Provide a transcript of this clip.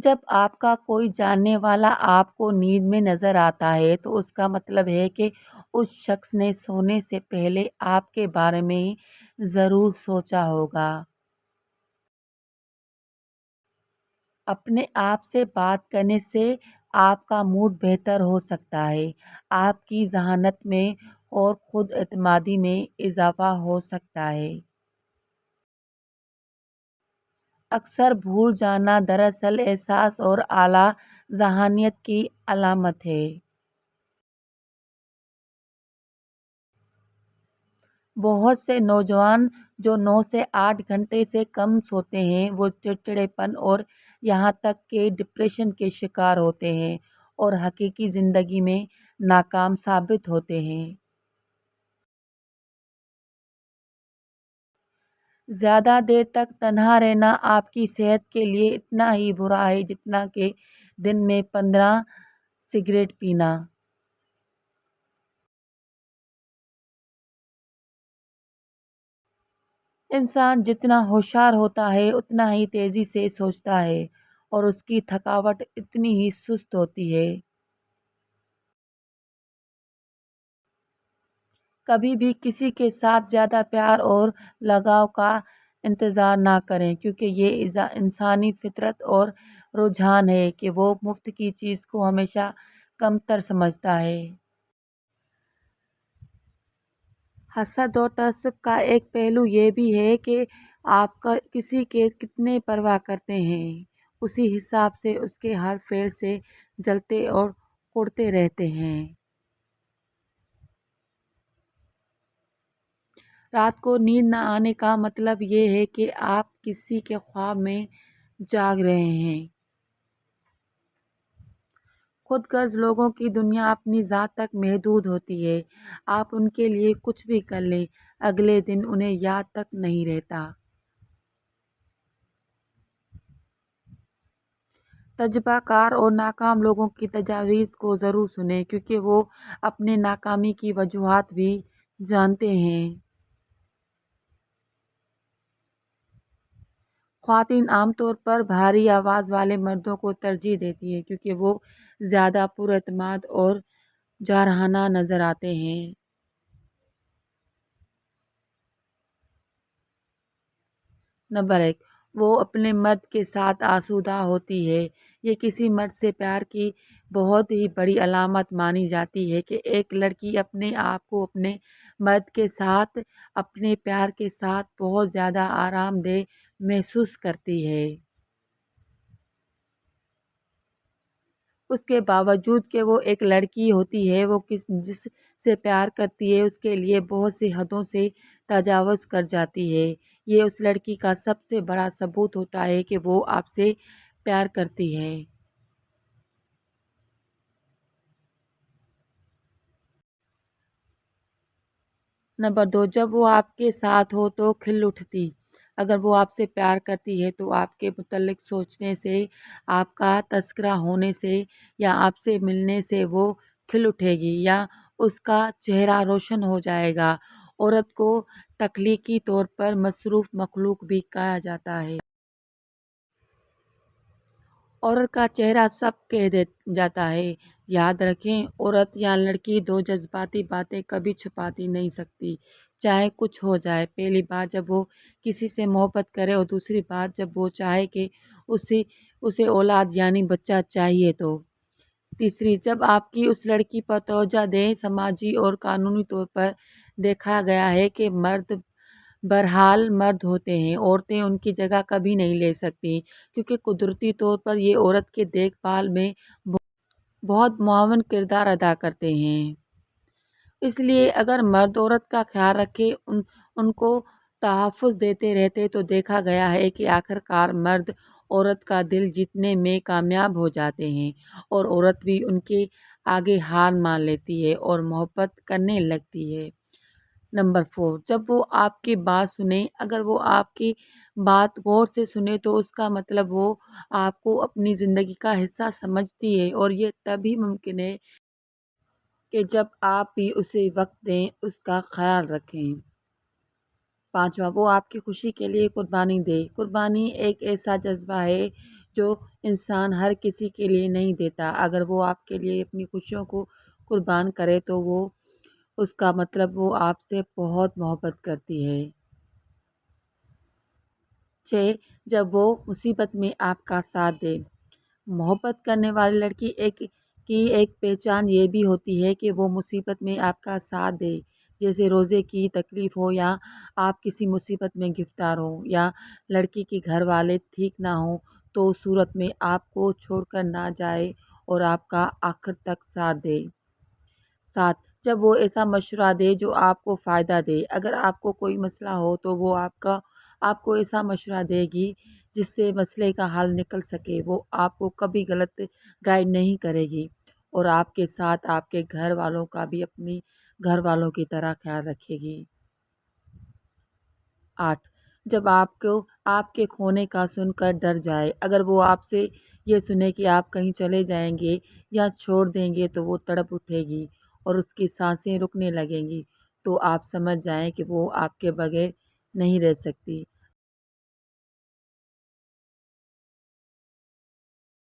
جب آپ کا کوئی جاننے والا آپ کو نیند میں نظر آتا ہے تو اس کا مطلب ہے کہ اس شخص نے سونے سے پہلے آپ کے بارے میں ضرور سوچا ہوگا۔ اپنے آپ سے بات کرنے سے آپ کا موڈ بہتر ہو سکتا ہے، آپ کی ذہانت میں اور خود اعتمادی میں اضافہ ہو سکتا ہے۔ اکثر بھول جانا دراصل احساس اور اعلیٰ ذہانت کی علامت ہے۔ بہت سے نوجوان جو 9 سے 8 گھنٹے سے کم سوتے ہیں وہ چڑچڑے پن اور یہاں تک کہ ڈپریشن کے شکار ہوتے ہیں اور حقیقی زندگی میں ناکام ثابت ہوتے ہیں۔ زیادہ دیر تک تنہا رہنا آپ کی صحت کے لیے اتنا ہی برا ہے جتنا کہ دن میں 15 سگریٹ پینا۔ انسان جتنا ہوشیار ہوتا ہے اتنا ہی تیزی سے سوچتا ہے اور اس کی تھکاوٹ اتنی ہی سست ہوتی ہے۔ کبھی بھی کسی کے ساتھ زیادہ پیار اور لگاؤ کا انتظار نہ کریں کیونکہ یہ انسانی فطرت اور رجحان ہے کہ وہ مفت کی چیز کو ہمیشہ کمتر سمجھتا ہے۔ حسد اور تعصب کا ایک پہلو یہ بھی ہے کہ آپ کسی کے کتنے پرواہ کرتے ہیں اسی حساب سے اس کے ہر فعل سے جلتے اور اڑتے رہتے ہیں۔ رات کو نیند نہ آنے کا مطلب یہ ہے کہ آپ کسی کے خواب میں جاگ رہے ہیں۔ خود غرض لوگوں کی دنیا اپنی ذات تک محدود ہوتی ہے۔ آپ ان کے لیے کچھ بھی کر لیں، اگلے دن انہیں یاد تک نہیں رہتا۔ تجربہ کار اور ناکام لوگوں کی تجاویز کو ضرور سنیں کیونکہ وہ اپنے ناکامی کی وجوہات بھی جانتے ہیں۔ خواتین عام طور پر بھاری آواز والے مردوں کو ترجیح دیتی ہیں کیونکہ وہ زیادہ پر اعتماد اور جارحانہ نظر آتے ہیں۔ نمبر 1، وہ اپنے مرد کے ساتھ آسودہ ہوتی ہے۔ یہ کسی مرد سے پیار کی بہت ہی بڑی علامت مانی جاتی ہے کہ ایک لڑکی اپنے آپ کو اپنے مرد کے ساتھ اپنے پیار کے ساتھ بہت زیادہ آرام دہ محسوس کرتی ہے۔ اس کے باوجود کہ وہ ایک لڑکی ہوتی ہے، وہ جس سے پیار کرتی ہے اس کے لیے بہت سی حدوں سے تجاوز کر جاتی ہے۔ یہ اس لڑکی کا سب سے بڑا ثبوت ہوتا ہے کہ وہ آپ سے پیار کرتی ہے۔ نمبر 2، جب وہ آپ کے ساتھ ہو تو کھل اٹھتی۔ اگر وہ آپ سے پیار کرتی ہے تو آپ کے متعلق سوچنے سے، آپ کا تذکرہ ہونے سے یا آپ سے ملنے سے وہ کھل اٹھے گی یا اس کا چہرہ روشن ہو جائے گا۔ عورت کو تخلیقی طور پر مصروف مخلوق بھی کہا جاتا ہے۔ عورت کا چہرہ سب کہہ جاتا ہے۔ یاد رکھیں، عورت یا لڑکی دو جذباتی باتیں کبھی چھپاتی نہیں سکتی، چاہے کچھ ہو جائے۔ پہلی بات جب وہ کسی سے محبت کرے اور دوسری بات جب وہ چاہے کہ اسے اولاد یعنی بچہ چاہیے تو۔ تیسری، جب آپ کی اس لڑکی پر توجہ دیں۔ سماجی اور قانونی طور پر دیکھا گیا ہے کہ مرد بہرحال مرد ہوتے ہیں، عورتیں ان کی جگہ کبھی نہیں لے سکتیں کیونکہ قدرتی طور پر یہ عورت کے دیکھ بھال میں بہت معاون کردار ادا کرتے ہیں۔ اس لیے اگر مرد عورت کا خیال رکھے، ان کو تحفظ دیتے رہتے تو دیکھا گیا ہے کہ آخر کار مرد عورت کا دل جیتنے میں کامیاب ہو جاتے ہیں اور عورت بھی ان کے آگے ہار مان لیتی ہے اور محبت کرنے لگتی ہے۔ نمبر 4، جب وہ آپ کی بات سنے۔ اگر وہ آپ کی بات غور سے سنے تو اس کا مطلب وہ آپ کو اپنی زندگی کا حصہ سمجھتی ہے اور یہ تبھی ممکن ہے کہ جب آپ بھی اسے وقت دیں، اس کا خیال رکھیں۔ 5واں، وہ آپ کی خوشی کے لیے قربانی دے۔ قربانی ایک ایسا جذبہ ہے جو انسان ہر کسی کے لیے نہیں دیتا۔ اگر وہ آپ کے لیے اپنی خوشیوں کو قربان کرے تو وہ اس کا مطلب وہ آپ سے بہت محبت کرتی ہے۔ 6 جب وہ مصیبت میں آپ کا ساتھ دے۔ محبت کرنے والی لڑکی ایک پہچان یہ بھی ہوتی ہے کہ وہ مصیبت میں آپ کا ساتھ دے، جیسے روزے کی تکلیف ہو یا آپ کسی مصیبت میں گرفتار ہوں یا لڑکی کے گھر والے ٹھیک نہ ہوں تو اس صورت میں آپ کو چھوڑ کر نہ جائے اور آپ کا آخر تک ساتھ دے۔ 7 جب وہ ایسا مشورہ دے جو آپ کو فائدہ دے۔ اگر آپ کو کوئی مسئلہ ہو تو وہ آپ کو ایسا مشورہ دے گی جس سے مسئلے کا حل نکل سکے۔ وہ آپ کو کبھی غلط گائیڈ نہیں کرے گی اور آپ کے ساتھ آپ کے گھر والوں کا بھی اپنی گھر والوں کی طرح خیال رکھے گی۔ 8 جب آپ کے کھونے کا سن کر ڈر جائے۔ اگر وہ آپ سے یہ سنے کہ آپ کہیں چلے جائیں گے یا چھوڑ دیں گے تو وہ تڑپ اٹھے گی اور اس کی سانسیں رکنے لگیں گی، تو آپ سمجھ جائیں کہ وہ آپ کے بغیر نہیں رہ سکتی۔